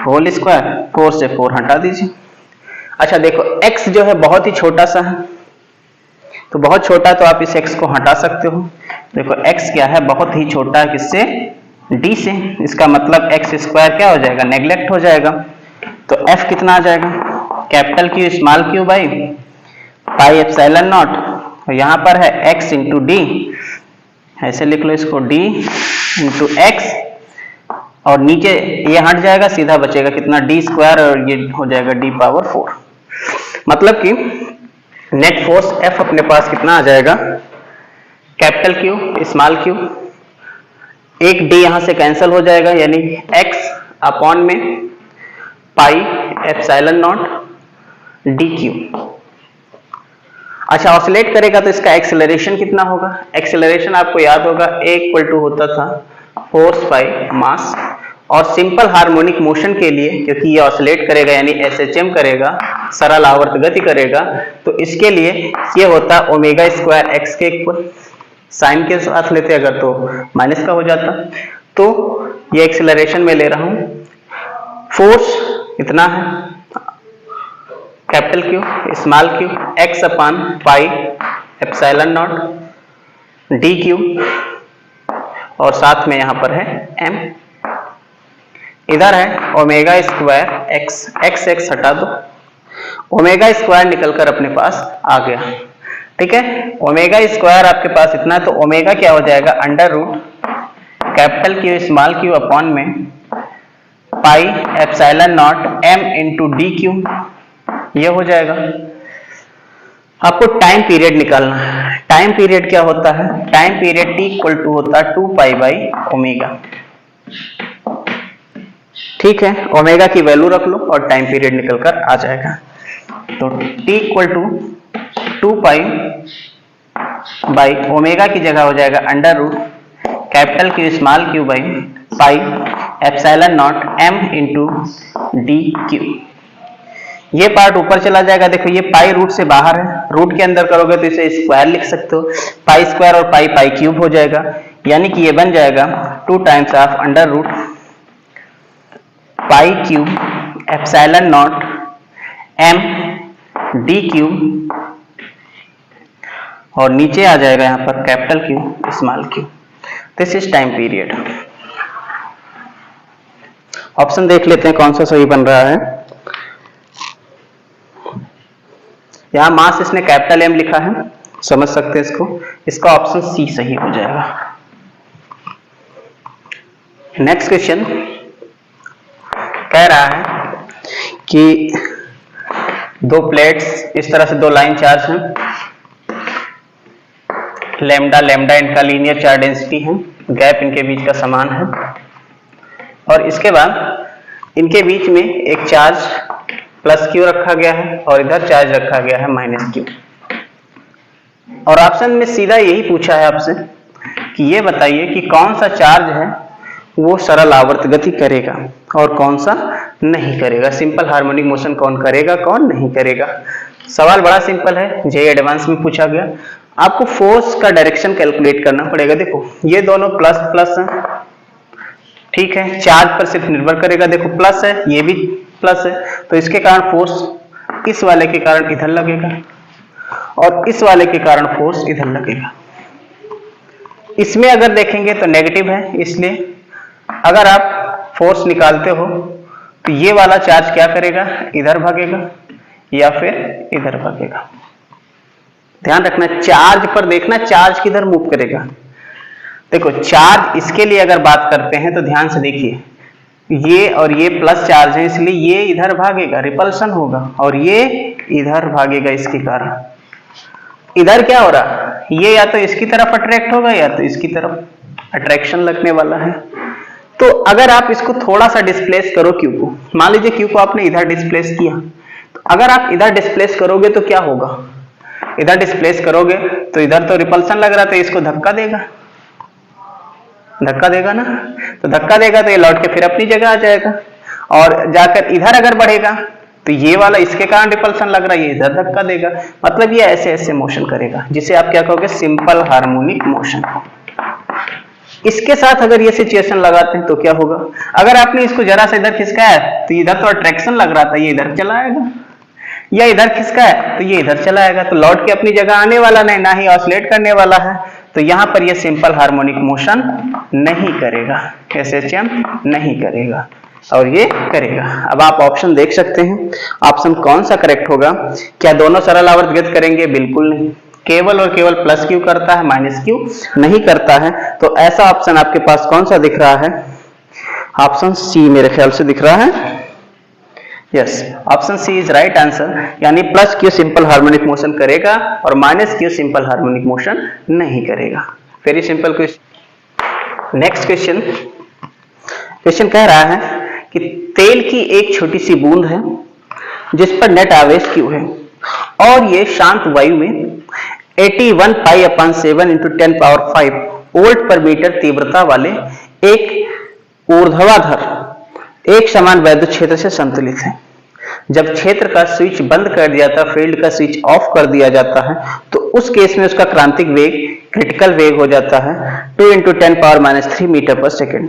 A: होल स्क्वायर, 4 से 4 हटा दीजिए। अच्छा देखो x जो है बहुत ही छोटा सा है, तो बहुत छोटा तो आप इस x को हटा सकते हो। देखो x क्या है, बहुत ही छोटा है, किससे, d से, इसका मतलब x स्क्वायर क्या हो जाएगा, नेग्लेक्ट हो जाएगा। तो f कितना आ जाएगा, capital Q small q by pi epsilon not, और यहाँ पर है x इंटू डी, ऐसे लिख लो इसको, d इंटू एक्स, और नीचे ये हट जाएगा, सीधा बचेगा कितना, डी स्क्वायर, और ये हो जाएगा d पावर 4। मतलब कि नेट फोर्स F अपने पास कितना आ जाएगा, कैपिटल Q स्मॉल q, एक d यहां से कैंसिल हो जाएगा, यानी x अपॉन में pi epsilon naught D Q. अच्छा ऑसिलेट करेगा तो इसका एक्सेलरेशन कितना होगा, एक्सेलरेशन आपको याद होगा a इक्वल टू होता था फोर्स बाई मास, और सिंपल हार्मोनिक मोशन के लिए, क्योंकि ये ऑसिलेट करेगा यानी SHM करेगा, सरल आवर्त गति करेगा, तो इसके लिए ये होता ओमेगा स्क्वायर एक्स के इक्वल, साइन के साथ लेते अगर तो माइनस का हो जाता। तो ये एक्सेलरेशन में ले रहा हूं, फोर्स इतना है capital Q small q x upon pi epsilon naught D Q, और साथ में यहां पर है m, इधर है ओमेगा स्क्वायर एक्स, x हटा दो, ओमेगा स्क्वायर निकलकर अपने पास आ गया। ठीक है, ओमेगा स्क्वायर आपके पास इतना है, तो ओमेगा क्या हो जाएगा, under root capital Q small q upon में pi epsilon naught m into D Q, ये हो जाएगा। आपको टाइम पीरियड निकालना है, टाइम पीरियड क्या होता है, time period t equal to होता है 2 पाई बाई ओमेगा। ठीक है, ओमेगा की वैल्यू रख लो और टाइम पीरियड निकलकर आ जाएगा। तो t equal to 2 pi by omega की जगह हो जाएगा under root capital Q small q by pi epsilon naught m into D Q. ये पार्ट ऊपर चला जाएगा, देखो ये पाई रूट से बाहर है, रूट के अंदर करोगे तो इसे स्क्वायर लिख सकते हो, पाई स्क्वायर और पाई पाई क्यूब हो जाएगा, यानी कि ये बन जाएगा 2 times of under root pi cube epsilon naught m D cube, और नीचे आ जाएगा यहाँ पर capital Q small q। This is time period. Option देख लेते हैं कौन सा सही बन रहा है। यहां मास इसने कैपिटल M लिखा है, समझ सकते हैं इसको, इसका ऑप्शन सी सही हो जाएगा। नेक्स्ट क्वेश्चन कह रहा है कि दो प्लेट्स, इस तरह से दो लाइन चार्ज हैं, लैम्डा लैम्डा इनका लीनियर चार्ज डेंसिटी है, गैप इनके बीच का समान है, और इसके बाद इनके बीच में एक चार्ज प्लस क्यू रखा गया है और इधर चार्ज रखा गया है माइनस क्यू। और ऑप्शन में सीधा यही पूछा है आपसे कि ये बताइए कि कौन सा चार्ज है वो सरल आवर्त गति करेगा और कौन सा नहीं करेगा, सिंपल हार्मोनिक मोशन कौन करेगा कौन नहीं करेगा। सवाल बड़ा सिंपल है, जेईई एडवांस में पूछा गया। आपको फोर्स का डायरेक्शन कैलकुलेट करना पड़ेगा। देखो ये दोनों प्लस प्लस है, ठीक है, चार्ज पर सिर्फ निर्भर करेगा, देखो प्लस है ये भी प्लस है, तो इसके कारण फोर्स इस वाले के कारण इधर लगेगा और इस वाले के कारण फोर्स इधर लगेगा। इसमें अगर देखेंगे तो नेगेटिव है, इसलिए अगर आप फोर्स निकालते हो तो ये वाला चार्ज क्या करेगा, इधर भागेगा या फिर इधर भागेगा। ध्यान रखना, चार्ज पर देखना चार्ज किधर मूव करेगा। देखो चार्ज इसके लिए अगर बात करते हैं तो ध्यान से देखिए, ये और ये प्लस चार्ज है, इसलिए ये इधर भागेगा, रिपल्सन होगा, और ये इधर भागेगा। इसके कारण इधर क्या हो रहा, ये या तो इसकी तरफ अट्रैक्ट होगा या तो इसकी तरफ अट्रैक्शन लगने वाला है। तो अगर आप इसको थोड़ा सा डिस्प्लेस करो क्यू को, मान लीजिए क्यू को आपने इधर डिस्प्लेस किया, तो अगर आप इधर डिस्प्लेस करोगे तो क्या होगा, इधर डिस्प्लेस करोगे तो इधर तो रिपल्सन लग रहा था, इसको धक्का देगा, धक्का देगा ना, तो धक्का देगा तो ये लौट के फिर अपनी जगह आ जाएगा, और जाकर इधर अगर बढ़ेगा तो ये वाला इसके कारण रिपल्सन लग रहा है, ये इधर धक्का देगा, मतलब ये ऐसे ऐसे मोशन करेगा, जिसे आप क्या कहोगे, सिंपल हार्मोनिक मोशन। इसके साथ अगर ये सिचुएशन लगाते हैं तो क्या होगा, अगर आपने इसको जरा सा इधर खिसकाया तो इधर तो अट्रैक्शन लग रहा था, ये इधर चला आएगा, या इधर खिसकाया तो ये इधर चला आएगा, तो लौट के अपनी जगह आने वाला नहीं, ना ही ऑसिलेट करने वाला है, तो यहां पर ये सिंपल हार्मोनिक मोशन नहीं करेगा, SHM नहीं करेगा, और ये करेगा। अब आप ऑप्शन देख सकते हैं, ऑप्शन कौन सा करेक्ट होगा, क्या दोनों सरल आवर्त गति करेंगे, बिल्कुल नहीं, केवल और केवल प्लस क्यू करता है, माइनस क्यू नहीं करता है, तो ऐसा ऑप्शन आपके पास कौन सा दिख रहा है, ऑप्शन सी मेरे ख्याल से दिख रहा है, yes, option C is right answer, यानी plus q simple harmonic motion करेगा और minus q simple harmonic motion नहीं करेगा। Very simple question. Next question, question कह रहा है कि तेल की एक छोटी सी बूंद है जिस पर नेट आवेश क्यू है, और ये शांत वायु में 81 पाई/7 × 10⁵ वोल्ट पर मीटर तीव्रता वाले एक ऊर्ध्वाधर एक समान वैद्युत क्षेत्र से संतुलित है। जब क्षेत्र का स्विच बंद कर दिया जाता है, फील्ड का स्विच ऑफ कर दिया जाता है, तो उस केस में उसका क्रांतिक वेग क्रिटिकल वेग हो जाता है 2 × 10⁻³ मीटर/सेकंड,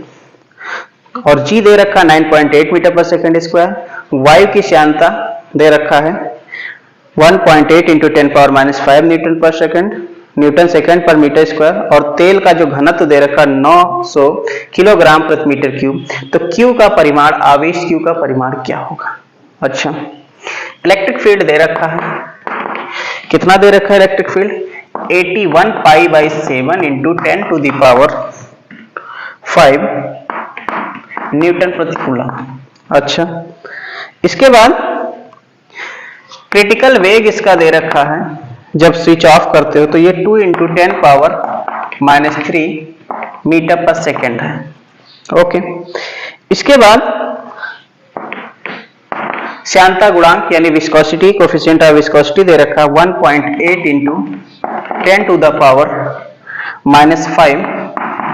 A: और जी दे रखा 9.8 मीटर/सेकंड²। वायु की श्यानता दे रखा है 1.8 × 10⁻⁵ न्यूटन सेकंड पर मीटर स्क्वायर, और तेल का जो घनत्व दे रखा 900 किलोग्राम प्रति मीटर क्यूब, तो क्यू का परिमाण, आवेश क्यू का परिमाण क्या होगा। अच्छा, इलेक्ट्रिक फील्ड दे रखा है, कितना दे रखा है इलेक्ट्रिक फील्ड, 81 पाई/7 × 10⁵ न्यूटन प्रति कूलम। अच्छा, इसके बाद क्रिटिकल वेग इसका दे रखा है, जब स्विच ऑफ करते हो तो ये 2 × 10⁻³ मीटर/सेकंड है। ओके, इसके बाद श्यानता गुणांक यानी विस्कोसिटी, कोफिशिएंट ऑफ विस्कोसिटी दे रखा 1.8 × 10⁻⁵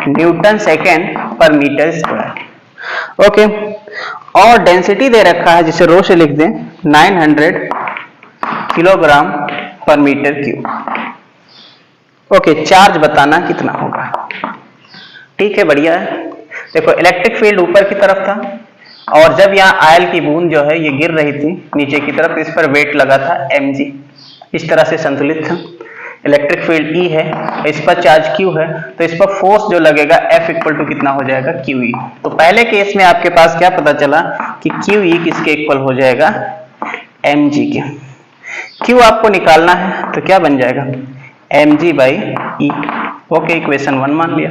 A: न्यूटन सेकंड पर मीटर स्क्वायर। ओके, और डेंसिटी दे रखा है, जिसे रो से लिख दें 900 किलोग्राम पर मीटर क्यूब। ओके, चार्ज बताना कितना होगा। ठीक है, बढ़िया है। देखो, इलेक्ट्रिक फील्ड ऊपर की तरफ था, और जब यहाँ आयल की बूंद जो है ये गिर रही थी नीचे की तरफ, इस पर वेट लगा था mg, इस तरह से संतुलित था। इलेक्ट्रिक फील्ड E है, इस पर चार्ज Q है, तो इस पर फोर्स जो लगेगा F = कितना हो जाएगा, QE। तो पहले केस में आपके पास क्या पता चला कि QE किसके इक्वल हो जाएगा, mg के। Q आपको निकालना है तो क्या बन जाएगा, mg/E। ओके, इक्वेशन 1 मान लिया।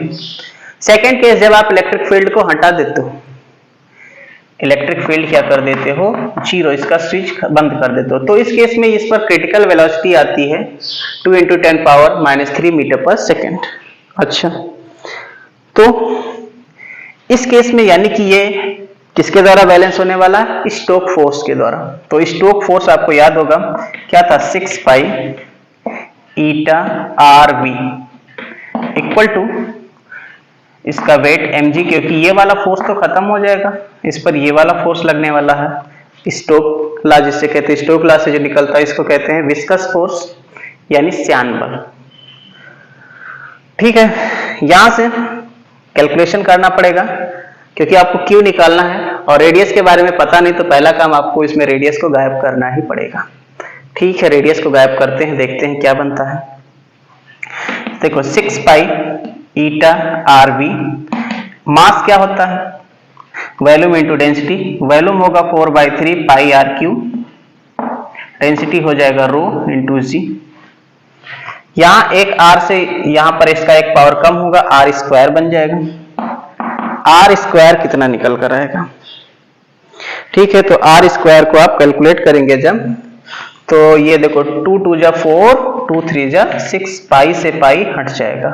A: सेकेंड केस, जब आप इलेक्ट्रिक फील्ड को हटा देते हो, इलेक्ट्रिक फील्ड क्या कर देते हो, 0, इसका स्विच बंद कर देते हो, तो इस केस में इस पर क्रिटिकल वेलोसिटी आती है 2 × 10⁻³ मीटर/सेकंड। अच्छा, तो इस केस में यानी कि ये किसके द्वारा बैलेंस होने वाला है, स्टोक फोर्स के द्वारा। तो स्टोक फोर्स आपको याद होगा क्या था, 6 पाई 𝜂RV इक्वल टू इसका वेट mg, क्योंकि ये वाला फोर्स तो खत्म हो जाएगा, इस पर ये वाला फोर्स लगने वाला है, स्टोक लॉ जिससे कहते हैं, स्टोक लॉ से जो निकलता है इसको कहते हैं विस्कस फोर्स यानी श्यान बल। ठीक है, यहां से कैलकुलेशन करना पड़ेगा, क्योंकि आपको क्यू निकालना है और रेडियस के बारे में पता नहीं, तो पहला काम आपको इसमें रेडियस को गायब करना ही पड़ेगा। ठीक है, रेडियस को गायब करते हैं, देखते हैं क्या बनता है। देखो, 6 पाई 𝜂RV, मास क्या होता है, वॉल्यूम इंटू डेंसिटी, वॉल्यूम होगा 4/3 पाई r3, डेंसिटी हो जाएगा रो इंटू जी। यहां एक r से यहां पर इसका एक पावर कम होगा, r² बन जाएगा। r² कितना निकल कर आएगा, ठीक है, तो r² को आप कैलकुलेट करेंगे जब, तो ये देखो 2 × 2 = 4, 2 × 3 = 6, पाई से पाई हट जाएगा,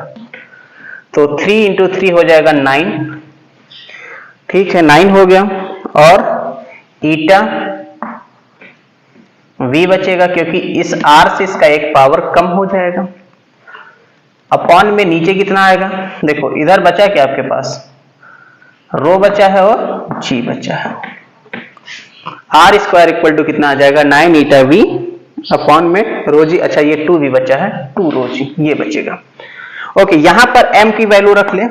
A: तो 3 × 3 हो जाएगा 9। ठीक है, 9 हो गया, और 𝜂V बचेगा, क्योंकि इस r से इसका एक पावर कम हो जाएगा, अपॉन में नीचे कितना आएगा, देखो इधर बचा क्या आपके पास, रो बचा है और जी बचा है। आर स्क्वायर इक्वल टू कितना आ जाएगा 9 ईटा वी अपॉन में रो जी, अच्छा ये 2 भी बचा है, 2 रो जी ये बचेगा। ओके, यहां पर m की वैल्यू रख ले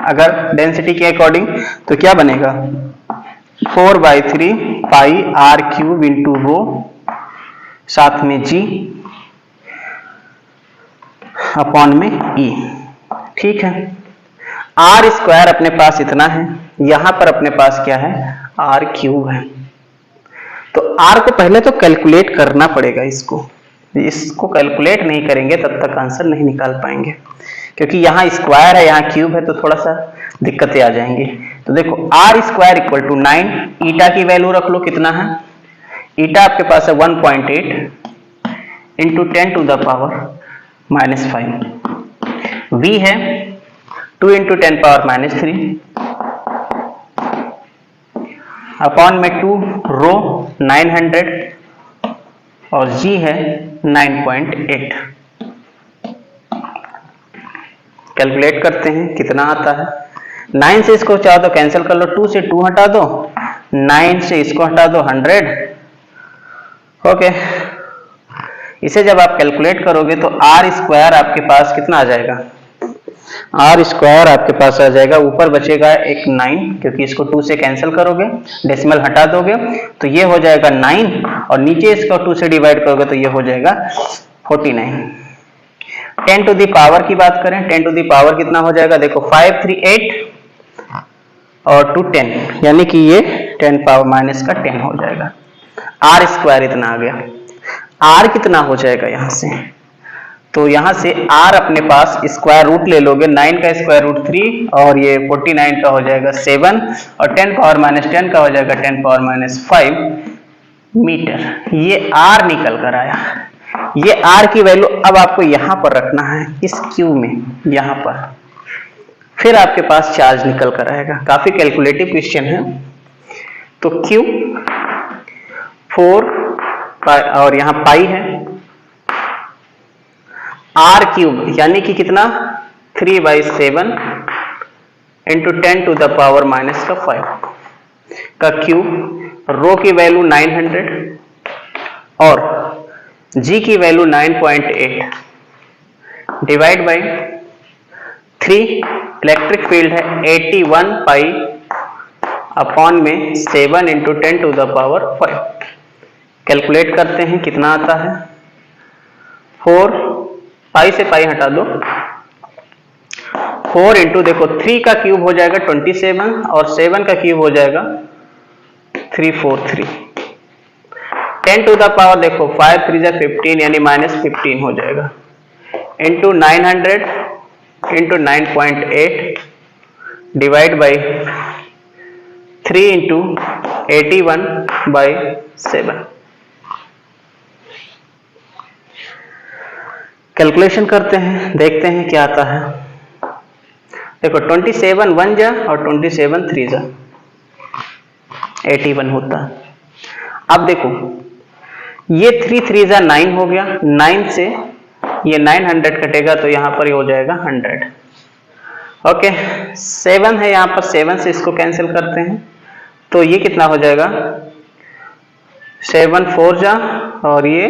A: अगर डेंसिटी के अकॉर्डिंग, तो क्या बनेगा 4/3 पाई आर क्यूब इंटू रो साथ में जी अपॉन में ई। ठीक है, आर स्क्वायर अपने पास इतना है, यहां पर अपने पास क्या है आर क्यूब है, तो आर को पहले तो कैलकुलेट करना पड़ेगा, इसको कैलकुलेट नहीं करेंगे तब तक आंसर नहीं निकाल पाएंगे, क्योंकि यहाँ स्क्वायर है यहाँ क्यूब है, तो थोड़ा सा दिक्कतें आ जाएंगी। तो देखो आर स्क्वायर इक्वल टू 9, ईटा की वैल्यू रख लो कितना है, ईटा आपके पास है 1.8 into 10 to the power -5, v है 2 इंटू 10 पावर -3 अपॉन में 2 रो 900 और g है 9.8। कैलकुलेट करते हैं कितना आता है, 9 से इसको चाहो तो कैंसिल कर लो, 2 से 2 हटा दो, 9 से इसको हटा दो 100। ओके, इसे जब आप कैलकुलेट करोगे तो आर स्क्वायर आपके पास कितना आ जाएगा, आर स्क्वायर आपके पास आ जाएगा, ऊपर बचेगा एक 9 क्योंकि इसको 2 से कैंसिल करोगे, डेसिमल हटा दोगे तो ये हो जाएगा 9 और नीचे इसको 2 से डिवाइड करोगे तो ये हो जाएगा 49। 10 टू दी पावर की बात करें, 10 टू दी पावर कितना हो जाएगा, देखो 5 3 8 और 2 10, यानी कि ये 10 पावर माइनस का 10 हो जाएगा। आर स्क्वायर इतना आ गया, आर कितना हो जाएगा यहाँ से, तो यहाँ से आर अपने पास स्क्वायर रूट ले लोगे, 9 का स्क्वायर रूट 3 और ये 49 का हो जाएगा 7 और 10 पावर -10 का हो जाएगा 10 पावर -5 मीटर। ये आर निकल कर आया। ये आर की वैल्यू अब आपको यहां पर रखना है इस क्यू में, यहां पर, फिर आपके पास चार्ज निकल कर आएगा। काफी कैलकुलेटिव क्वेश्चन है। तो क्यू 4 और यहां पाई है, आर क्यूब यानी कि कितना 3/7 इंटू 10 टू द पावर -5 का क्यूब, रो की वैल्यू 900 और जी की value 9.8 divide by 3, electric field है 81 पाई अपॉन में 7 into 10 to the power 5। Calculate करते हैं कितना आता है, 4 पाई से पाई हटा दो, 4 इंटू देखो 3 का क्यूब हो जाएगा 27 और 7 का क्यूब हो जाएगा 343। 10 टू द पावर देखो 5 3 जा 15 यानी -15 हो जाएगा, into 900 into 9.8 divide by 3 into 81/7। Calculation करते हैं, देखते हैं क्या आता है। देखो 27 1 जा और 27 3 जा 81 होता है। अब देखो ये 3 3 जा 9 हो गया, 9 से ये 900 कटेगा तो यहां पर ये हो जाएगा 100। ओके, 7 है यहां पर, 7 से इसको कैंसिल करते हैं तो ये कितना हो जाएगा, 7 4 जा और ये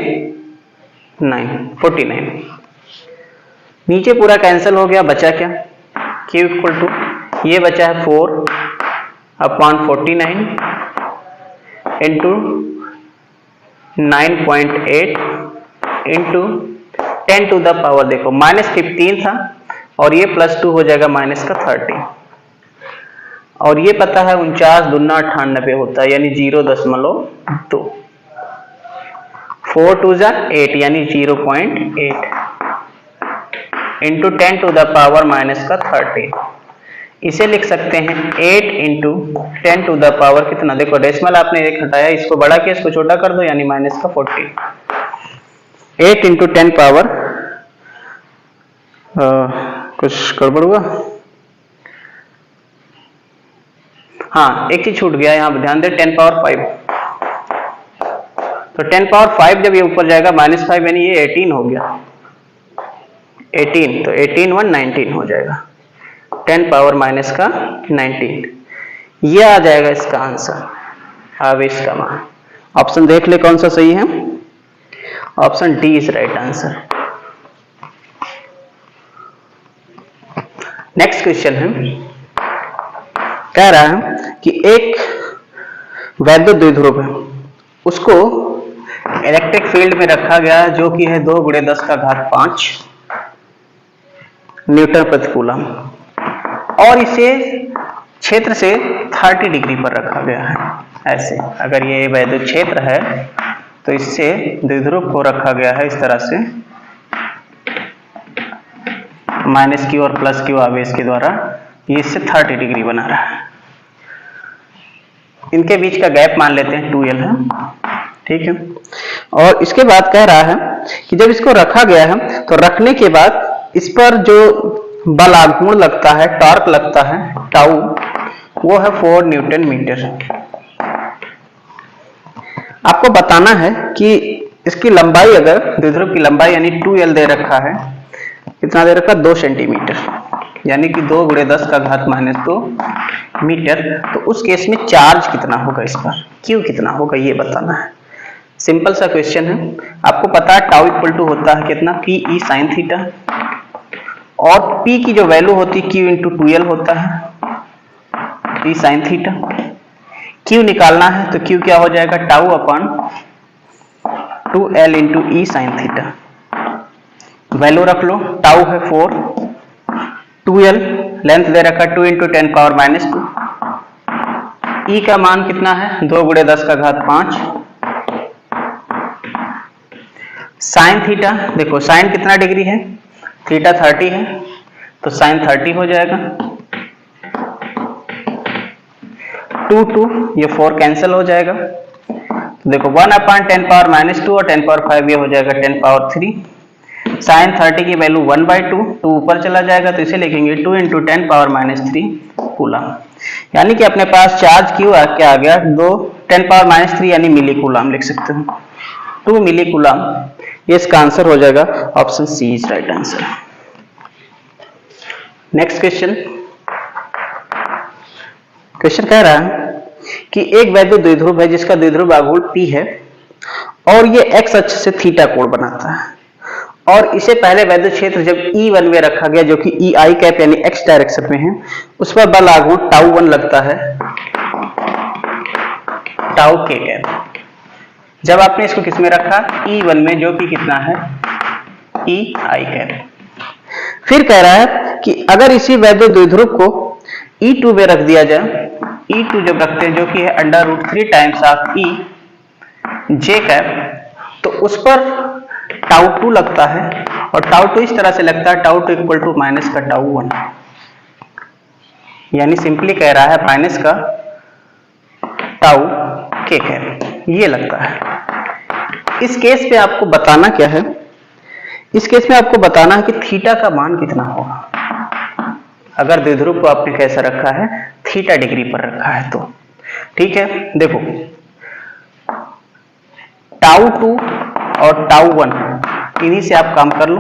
A: 9 49। नीचे पूरा कैंसिल हो गया, बचा क्या, Q इक्वल टू ये बचा है 4 upon 49 into 9.8 into 10 to the power, देखो -15 था और ये +2 हो जाएगा -30 और ये पता है 49 दूना 98 होता है यानी 0.2, 4 2 जा 8 यानी 0.8 इंटू 10 टू द पावर -30। इसे लिख सकते हैं 8 इंटू 10 टू द पावर कितना, देखो डेसिमल आपने एक हटाया, इसको बड़ा किया इसको छोटा कर दो यानी -40। 8 इंटू 10 पावर कुछ गड़बड़ हुआ, हाँ एक चीज छूट गया यहाँ ध्यान दे, 10 पावर 5। तो 10 पावर 5 जब ये ऊपर जाएगा -5 यानी ये 18 हो गया। 18, तो 18 1 19 हो जाएगा, 10 पावर माइनस का 19। ये आ जाएगा इसका आंसर, आवेश का मान। ऑप्शन देख ले कौन सा सही है, option D is right answer. Next question है, कह रहा है कि एक वैद्युत द्विध्रुव है, उसको इलेक्ट्रिक फील्ड में रखा गया है जो कि है 2 × 10⁵ न्यूटन प्रति कूलम, और इसे क्षेत्र से 30 डिग्री पर रखा गया है। ऐसे अगर ये वैद्युत क्षेत्र है तो इससे द्विध्रुव को रखा गया है इस तरह से, -q और +q आवेश के द्वारा, ये इससे 30 डिग्री बना रहा है। इनके बीच का गैप मान लेते हैं 2l है, ठीक है। और इसके बाद कह रहा है कि जब इसको रखा गया है तो रखने के बाद इस पर जो बल आघूर्ण लगता है, टॉर्क लगता है, टाउ, वो है 4 न्यूटन मीटर। आपको बताना है कि इसकी लंबाई, अगर द्विध्रुव की लंबाई यानी 2l दे रखा है, कितना दे रखा, 2 सेंटीमीटर, यानी कि 2 × 10⁻² मीटर, तो उस केस में चार्ज कितना होगा इस पर, क्यू कितना होगा, ये बताना है। सिंपल सा क्वेश्चन है। आपको पता है टाउ इक्वल टू होता है कितना, पी ई साइन थीटा, और P की जो वैल्यू होती है Q × 2l होता है, P साइन थीटा। Q निकालना है तो Q क्या हो जाएगा, tau upon 2l × E sine theta. Value रख लो, टाउ है 4, 2l लेंथ दे रखा 2 × 10⁻², E का मान कितना है, 2 × 10⁵। साइन थीटा, देखो साइन कितना डिग्री है, थीटा 30 है, तो साइन 30 हो जाएगा। 2 ये 4 कैंसिल हो जाएगा, देखो 1/10⁻² और 10⁵ ये हो जाएगा 10⁻3। साइन 30 की वैल्यू 1/2, 2 ऊपर चला जाएगा तो इसे लिखेंगे 2 × 10⁻³ कूलम, यानी कि अपने पास चार्ज क्यू क्या आ गया, 2 10⁻³ यानी मिली कूलम लिख सकते हो, 2 मिली कूलम। ये इसका आंसर हो जाएगा, option C is right answer. Next question, question कह रहा है कि एक वैद्युत द्विध्रुव है जिसका द्विध्रुव आघूर्ण P है और ये x अक्ष से थीटा कोण बनाता है, और इसे पहले वैद्युत क्षेत्र जब E1 में रखा गया जो कि EI कैप यानी x डायरेक्शन में है, उस पर बल आघूर्ण τ1 लगता है, टाउ k कैप। जब आपने इसको किस में रखा, E1 में, जो कि कितना है, EI कैप। फिर कह रहा है कि अगर इसी वैद्युत द्विध्रुव को E2 में रख दिया जाए, E2 जब रखते हैं जो कि है √3 times of E J cap, तो उस पर τ2 लगता है, और τ2 इस तरह से लगता है, τ2 इक्वल टू माइनस का τ1, यानी सिंपली कह रहा है माइनस का टाउ k कैप, ये लगता है। इस केस पे आपको बताना क्या है, इस केस में आपको बताना है कि थीटा का मान कितना होगा। अगर द्विध्रुव को आपने कैसा रखा है, थीटा डिग्री पर रखा है तो ठीक है। देखो τ2 और τ1 इन्हीं से आप काम कर लो।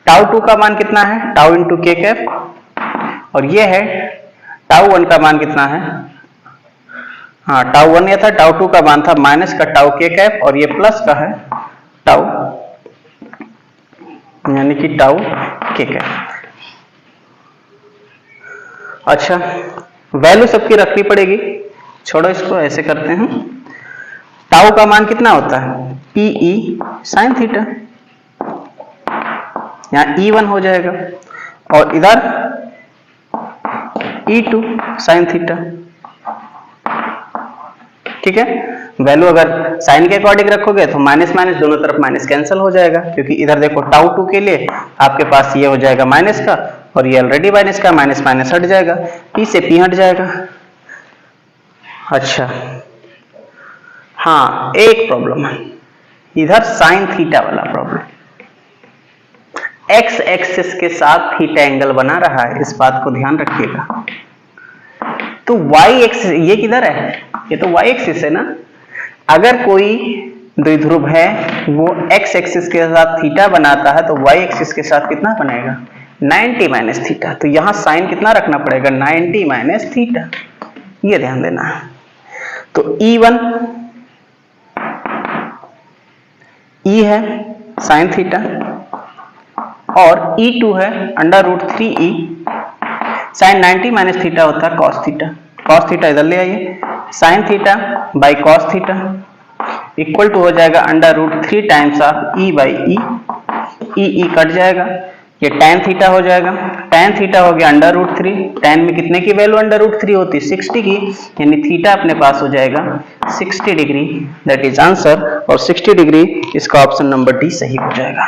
A: τ2 का मान कितना है, τ × k कैप, और ये है τ1 का मान कितना है, हाँ τ1 ये था, τ2 का मान था माइनस का टाउ k कैप, और ये प्लस का है टाउ, यानी कि टाउ k कैप। अच्छा, वैल्यू सबकी रखनी पड़ेगी, छोड़ो इसको, ऐसे करते हैं। टाउ का मान कितना होता है, PE साइन थीटा, यहाँ E1 हो जाएगा, और इधर E2 साइन थीटा, ठीक है। वैल्यू अगर साइन के अकॉर्डिंग रखोगे तो माइनस माइनस दोनों तरफ माइनस कैंसिल हो जाएगा, क्योंकि इधर देखो τ2 के लिए आपके पास ये हो जाएगा माइनस का, और ये ऑलरेडी माइनस का, माइनस माइनस हट जाएगा, P से P हट जाएगा। अच्छा हाँ, एक प्रॉब्लम है इधर साइन थीटा वाला प्रॉब्लम, x एक्सिस के साथ थीटा एंगल बना रहा है, इस बात को ध्यान रखिएगा। तो y एक्सिस ये किधर है, ये तो y एक्सिस है ना। अगर कोई द्विध्रुव है वो x एक्सिस के साथ थीटा बनाता है, तो y एक्सिस के साथ कितना बनेगा 90 माइनस थीटा। तो यहाँ साइन कितना रखना पड़ेगा 90 माइनस थीटा, ये ध्यान देना है। तो E1 E है साइन थीटा और E2 है √3e साइन 90 माइनस थीटा होता है कॉस थीटा। कॉस थीटा इधर ले आइए, sine theta by cos theta equal to हो जाएगा √3 times of e by e cut जाएगा, ये tan थीटा हो जाएगा। tan थीटा हो गया √3, tan में कितने की वैल्यू √3 होती है 60 की, यानी थीटा अपने पास हो जाएगा 60 डिग्री, दैट इज आंसर। और 60 डिग्री इसका ऑप्शन नंबर डी सही हो जाएगा।